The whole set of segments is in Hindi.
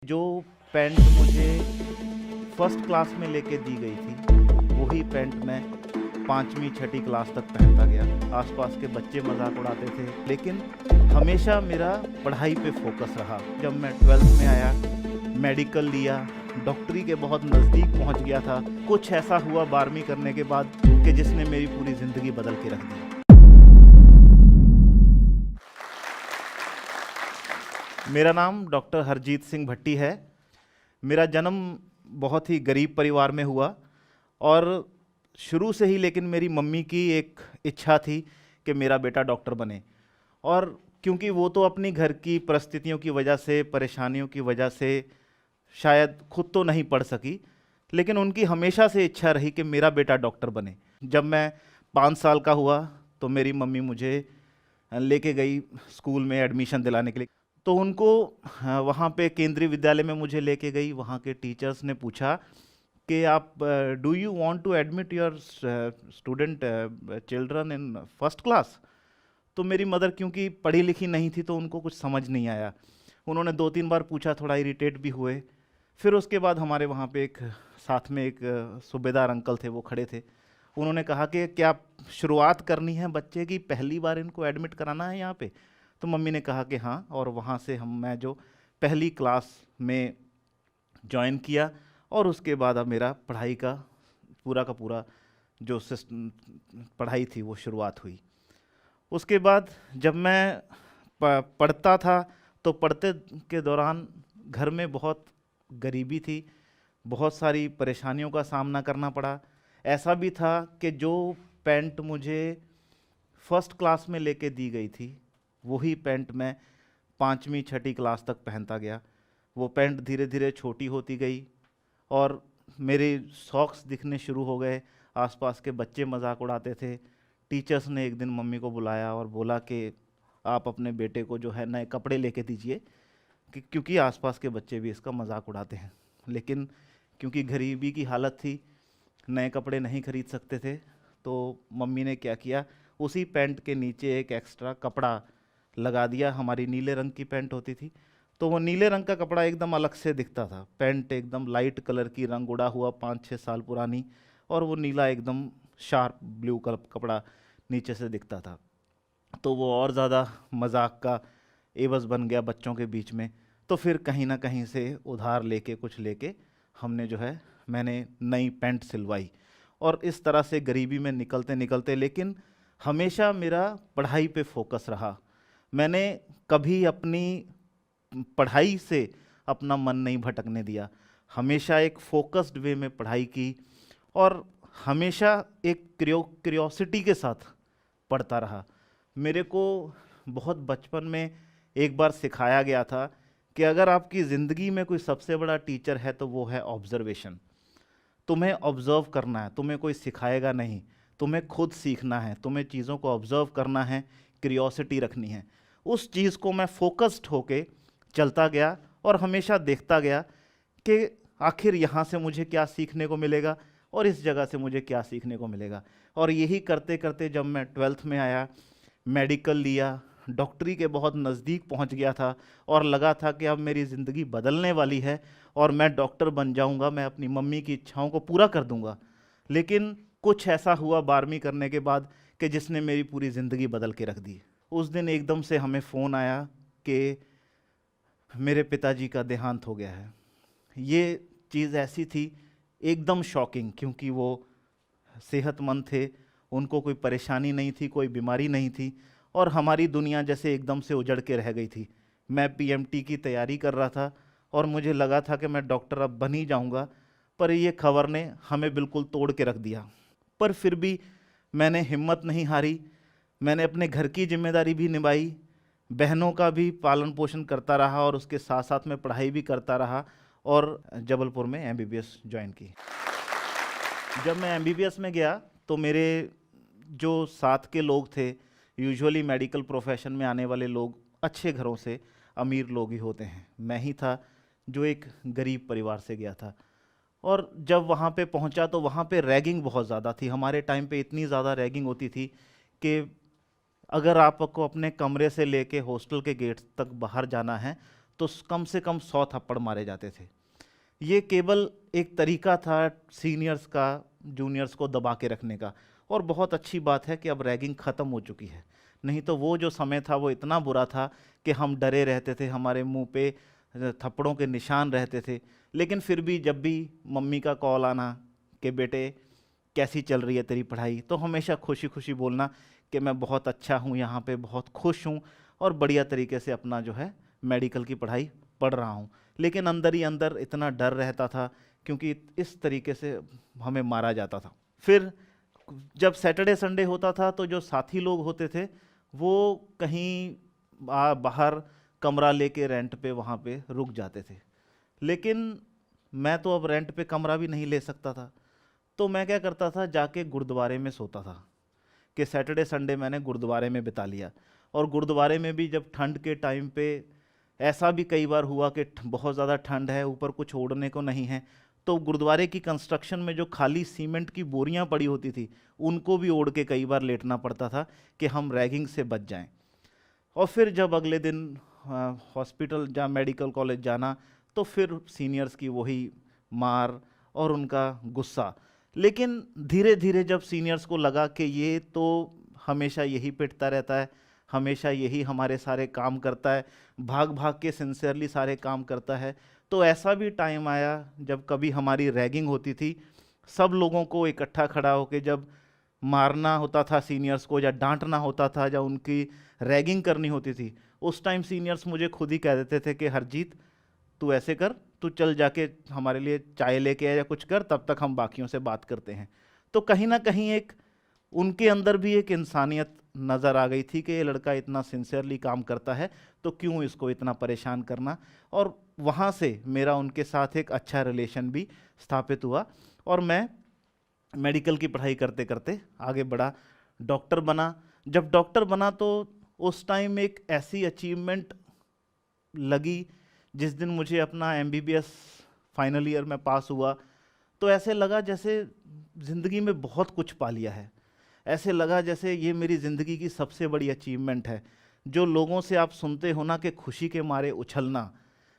जो पैंट मुझे फर्स्ट क्लास में लेके दी गई थी वही पैंट मैं पाँचवीं छठी क्लास तक पहनता गया। आसपास के बच्चे मजाक उड़ाते थे, लेकिन हमेशा मेरा पढ़ाई पे फोकस रहा। जब मैं 12th में आया, मेडिकल लिया, डॉक्टरी के बहुत नज़दीक पहुंच गया था। कुछ ऐसा हुआ 12वीं करने के बाद कि जिसने मेरी पूरी ज़िंदगी बदल के रख दी। मेरा नाम डॉक्टर हरजीत सिंह भट्टी है। मेरा जन्म बहुत ही गरीब परिवार में हुआ और शुरू से ही लेकिन मेरी मम्मी की एक इच्छा थी कि मेरा बेटा डॉक्टर बने। और क्योंकि वो तो अपनी घर की परिस्थितियों की वजह से, परेशानियों की वजह से शायद खुद तो नहीं पढ़ सकी, लेकिन उनकी हमेशा से इच्छा रही कि मेरा बेटा डॉक्टर बने। जब मैं 5 साल का हुआ तो मेरी मम्मी मुझे लेके गई स्कूल में एडमिशन दिलाने के लिए। तो उनको वहाँ पे केंद्रीय विद्यालय में मुझे लेके गई। वहाँ के टीचर्स ने पूछा कि आप do you want to admit your student children in first class. तो मेरी मदर क्योंकि पढ़ी लिखी नहीं थी तो उनको कुछ समझ नहीं आया। उन्होंने 2-3 बार पूछा, थोड़ा इरिटेट भी हुए। फिर उसके बाद हमारे वहाँ पे एक साथ में एक सूबेदार अंकल थे, वो खड़े थे। उन्होंने कहा कि क्या शुरुआत करनी है बच्चे की, पहली बार इनको एडमिट कराना है यहाँ पे। तो मम्मी ने कहा कि हाँ, और वहाँ से मैं जो पहली क्लास में ज्वाइन किया और उसके बाद अब मेरा पढ़ाई का पूरा जो सिस्टम पढ़ाई थी वो शुरुआत हुई। उसके बाद जब मैं पढ़ता था तो पढ़ते के दौरान घर में बहुत गरीबी थी, बहुत सारी परेशानियों का सामना करना पड़ा। ऐसा भी था कि जो पैंट मुझे फर्स्ट क्लास में लेके दी गई थी वही पैंट मैं 5वीं छठी क्लास तक पहनता गया। वो पैंट धीरे धीरे छोटी होती गई और मेरे सॉक्स दिखने शुरू हो गए। आसपास के बच्चे मजाक उड़ाते थे। टीचर्स ने एक दिन मम्मी को बुलाया और बोला कि आप अपने बेटे को जो है नए कपड़े लेके दीजिए, क्योंकि आसपास के बच्चे भी इसका मजाक उड़ाते हैं। लेकिन क्योंकि गरीबी की हालत थी, नए कपड़े नहीं खरीद सकते थे, तो मम्मी ने क्या किया, उसी पैंट के नीचे एक एक्स्ट्रा कपड़ा लगा दिया। हमारी नीले रंग की पैंट होती थी तो वो नीले रंग का कपड़ा एकदम अलग से दिखता था। पैंट एकदम लाइट कलर की, रंग उड़ा हुआ, 5-6 साल पुरानी, और वो नीला एकदम शार्प ब्लू कपड़ा नीचे से दिखता था। तो वो और ज़्यादा मजाक का एवज बन गया बच्चों के बीच में। तो फिर कहीं ना कहीं से उधार लेके कुछ लेके हमने जो है मैंने नई पैंट सिलवाई। और इस तरह से गरीबी में निकलते निकलते लेकिन हमेशा मेरा पढ़ाई पे फोकस रहा। मैंने कभी अपनी पढ़ाई से अपना मन नहीं भटकने दिया। हमेशा एक फोकस्ड वे में पढ़ाई की और हमेशा एक क्रियोसिटी के साथ पढ़ता रहा। मेरे को बहुत बचपन में एक बार सिखाया गया था कि अगर आपकी ज़िंदगी में कोई सबसे बड़ा टीचर है तो वो है ऑब्जर्वेशन। तुम्हें ऑब्ज़र्व करना है, तुम्हें कोई सिखाएगा नहीं, तुम्हें खुद सीखना है, तुम्हें चीज़ों को ऑब्ज़र्व करना है, क्रियोसिटी रखनी है। उस चीज़ को मैं फोकस्ड होके चलता गया और हमेशा देखता गया कि आखिर यहाँ से मुझे क्या सीखने को मिलेगा और इस जगह से मुझे क्या सीखने को मिलेगा। और यही करते करते जब मैं 12th में आया, मेडिकल लिया, डॉक्टरी के बहुत नज़दीक पहुंच गया था और लगा था कि अब मेरी ज़िंदगी बदलने वाली है और मैं डॉक्टर बन जाऊंगा, मैं अपनी मम्मी की इच्छाओं को पूरा कर दूंगा। लेकिन कुछ ऐसा हुआ 12वीं करने के बाद कि जिसने मेरी पूरी ज़िंदगी बदल के रख दी। उस दिन एकदम से हमें फ़ोन आया कि मेरे पिताजी का देहांत हो गया है। ये चीज़ ऐसी थी एकदम शॉकिंग, क्योंकि वो सेहतमंद थे, उनको कोई परेशानी नहीं थी, कोई बीमारी नहीं थी, और हमारी दुनिया जैसे एकदम से उजड़ के रह गई थी। मैं पीएमटी की तैयारी कर रहा था और मुझे लगा था कि मैं डॉक्टर अब बन ही जाऊंगा, पर ये खबर ने हमें बिल्कुल तोड़ के रख दिया। पर फिर भी मैंने हिम्मत नहीं हारी। मैंने अपने घर की जिम्मेदारी भी निभाई, बहनों का भी पालन पोषण करता रहा और उसके साथ साथ में पढ़ाई भी करता रहा और जबलपुर में एमबीबीएस ज्वाइन की। जब मैं एमबीबीएस में गया तो मेरे जो साथ के लोग थे, यूजुअली मेडिकल प्रोफेशन में आने वाले लोग अच्छे घरों से, अमीर लोग ही होते हैं। मैं ही था जो एक गरीब परिवार से गया था। और जब वहाँ पे पहुँचा तो वहाँ पे रैगिंग बहुत ज़्यादा थी। हमारे टाइम पे इतनी ज़्यादा रैगिंग होती थी कि अगर आपको अपने कमरे से लेके हॉस्टल के गेट तक बाहर जाना है तो कम से कम 100 थप्पड़ मारे जाते थे। ये केवल एक तरीका था सीनियर्स का जूनियर्स को दबा के रखने का। और बहुत अच्छी बात है कि अब रैगिंग ख़त्म हो चुकी है, नहीं तो वो जो समय था वो इतना बुरा था कि हम डरे रहते थे, हमारे मुंह पे थप्पड़ों के निशान रहते थे। लेकिन फिर भी जब भी मम्मी का कॉल आना कि बेटे कैसी चल रही है तेरी पढ़ाई, तो हमेशा खुशी खुशी बोलना कि मैं बहुत अच्छा हूँ, यहाँ पे बहुत खुश हूँ और बढ़िया तरीके से अपना जो है मेडिकल की पढ़ाई पढ़ रहा हूँ। लेकिन अंदर ही अंदर इतना डर रहता था क्योंकि इस तरीके से हमें मारा जाता था। फिर जब सैटरडे संडे होता था तो जो साथी लोग होते थे वो कहीं बाहर कमरा लेके रेंट पे वहाँ पे रुक जाते थे। लेकिन मैं तो अब रेंट पे कमरा भी नहीं ले सकता था, तो मैं क्या करता था, जाके गुरुद्वारे में सोता था कि सैटरडे संडे मैंने गुरुद्वारे में बिता लिया। और गुरुद्वारे में भी जब ठंड के टाइम पे ऐसा भी कई बार हुआ कि बहुत ज़्यादा ठंड है, ऊपर कुछ ओढ़ने को नहीं है, तो गुरुद्वारे की कंस्ट्रक्शन में जो खाली सीमेंट की बोरियां पड़ी होती थी उनको भी ओढ़ के कई बार लेटना पड़ता था कि हम रैगिंग से बच जाएं। और फिर जब अगले दिन हॉस्पिटल या मेडिकल कॉलेज जाना तो फिर सीनियर्स की वही मार और उनका गुस्सा। लेकिन धीरे धीरे जब सीनियर्स को लगा कि ये तो हमेशा यही पिटता रहता है, हमेशा यही हमारे सारे काम करता है, भाग भाग के सिंसियरली सारे काम करता है, तो ऐसा भी टाइम आया जब कभी हमारी रैगिंग होती थी, सब लोगों को इकट्ठा खड़ा होकर जब मारना होता था सीनियर्स को या डांटना होता था या उनकी रैगिंग करनी होती थी, उस टाइम सीनियर्स मुझे खुद ही कह देते थे कि हरजीत तू ऐसे कर, तू चल जाके हमारे लिए चाय लेके आ या कुछ कर, तब तक हम बाकियों से बात करते हैं। तो कहीं ना कहीं एक उनके अंदर भी एक इंसानियत नज़र आ गई थी कि ये लड़का इतना सिंसियरली काम करता है तो क्यों इसको इतना परेशान करना। और वहाँ से मेरा उनके साथ एक अच्छा रिलेशन भी स्थापित हुआ और मैं मेडिकल की पढ़ाई करते करते आगे बढ़ा, डॉक्टर बना। जब डॉक्टर बना तो उस टाइम एक ऐसी अचीवमेंट लगी, जिस दिन मुझे अपना MBBS फाइनल ईयर में पास हुआ तो ऐसे लगा जैसे ज़िंदगी में बहुत कुछ पा लिया है। ऐसे लगा जैसे ये मेरी ज़िंदगी की सबसे बड़ी अचीवमेंट है। जो लोगों से आप सुनते हो ना कि खुशी के मारे उछलना,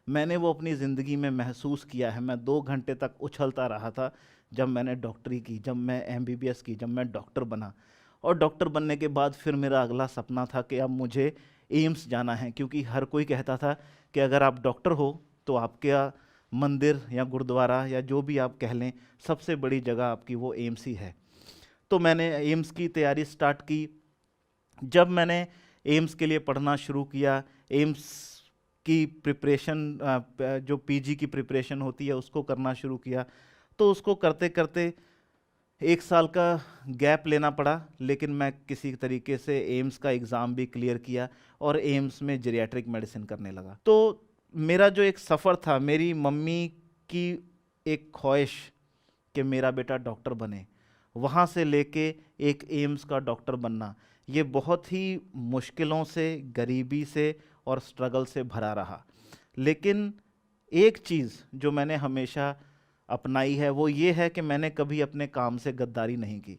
मैंने वो अपनी ज़िंदगी में महसूस किया है। मैं 2 घंटे तक उछलता रहा था जब मैंने डॉक्टरी की, जब मैं MBBS की, जब मैं डॉक्टर बना। और डॉक्टर बनने के बाद फिर मेरा अगला सपना था कि अब मुझे एम्स जाना है, क्योंकि हर कोई कहता था कि अगर आप डॉक्टर हो तो आपके मंदिर या गुरुद्वारा या जो भी आप कह लें, सबसे बड़ी जगह आपकी वो एम्स ही है। तो मैंने एम्स की तैयारी स्टार्ट की। जब मैंने एम्स के लिए पढ़ना शुरू किया, एम्स की प्रिपरेशन जो PG की प्रिपरेशन होती है उसको करना शुरू किया, तो उसको करते करते 1 साल का गैप लेना पड़ा। लेकिन मैं किसी तरीके से एम्स का एग्ज़ाम भी क्लियर किया और एम्स में जेरियाट्रिक मेडिसिन करने लगा। तो मेरा जो एक सफ़र था, मेरी मम्मी की एक ख्वाहिश कि मेरा बेटा डॉक्टर बने, वहाँ से लेके एक एम्स का डॉक्टर बनना, ये बहुत ही मुश्किलों से, गरीबी से और स्ट्रगल से भरा रहा। लेकिन एक चीज़ जो मैंने हमेशा अपनाई है वो ये है कि मैंने कभी अपने काम से गद्दारी नहीं की।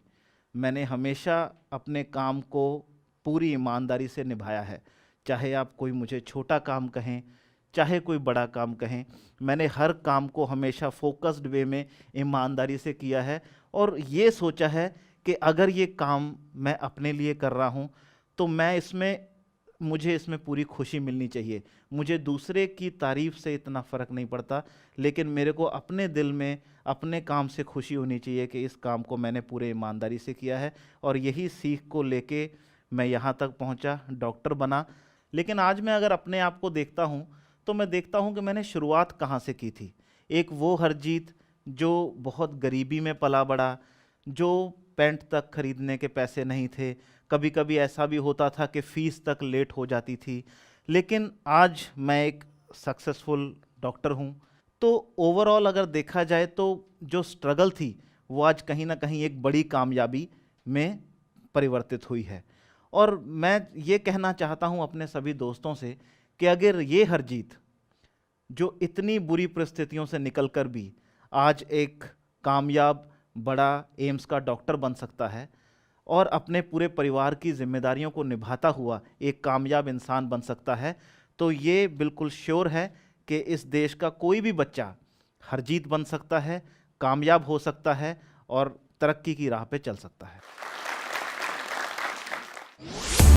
मैंने हमेशा अपने काम को पूरी ईमानदारी से निभाया है। चाहे आप कोई मुझे छोटा काम कहें, चाहे कोई बड़ा काम कहें, मैंने हर काम को हमेशा फोकस्ड वे में ईमानदारी से किया है और ये सोचा है कि अगर ये काम मैं अपने लिए कर रहा हूँ तो मुझे इसमें पूरी खुशी मिलनी चाहिए। मुझे दूसरे की तारीफ़ से इतना फ़र्क नहीं पड़ता, लेकिन मेरे को अपने दिल में अपने काम से खुशी होनी चाहिए कि इस काम को मैंने पूरे ईमानदारी से किया है। और यही सीख को लेके मैं यहाँ तक पहुँचा, डॉक्टर बना। लेकिन आज मैं अगर अपने आप को देखता हूँ तो मैं देखता हूँ कि मैंने शुरुआत कहाँ से की थी। एक वो हरजीत जो बहुत गरीबी में पला बड़ा, जो पैंट तक खरीदने के पैसे नहीं थे, कभी कभी ऐसा भी होता था कि फ़ीस तक लेट हो जाती थी। लेकिन आज मैं एक सक्सेसफुल डॉक्टर हूँ। तो ओवरऑल अगर देखा जाए तो जो स्ट्रगल थी वो आज कहीं ना कहीं एक बड़ी कामयाबी में परिवर्तित हुई है। और मैं ये कहना चाहता हूँ अपने सभी दोस्तों से कि अगर ये हरजीत जो इतनी बुरी परिस्थितियों से निकलकर भी आज एक कामयाब बड़ा एम्स का डॉक्टर बन सकता है और अपने पूरे परिवार की जिम्मेदारियों को निभाता हुआ एक कामयाब इंसान बन सकता है, तो ये बिल्कुल श्योर है कि इस देश का कोई भी बच्चा हरजीत बन सकता है, कामयाब हो सकता है और तरक्की की राह पे चल सकता है।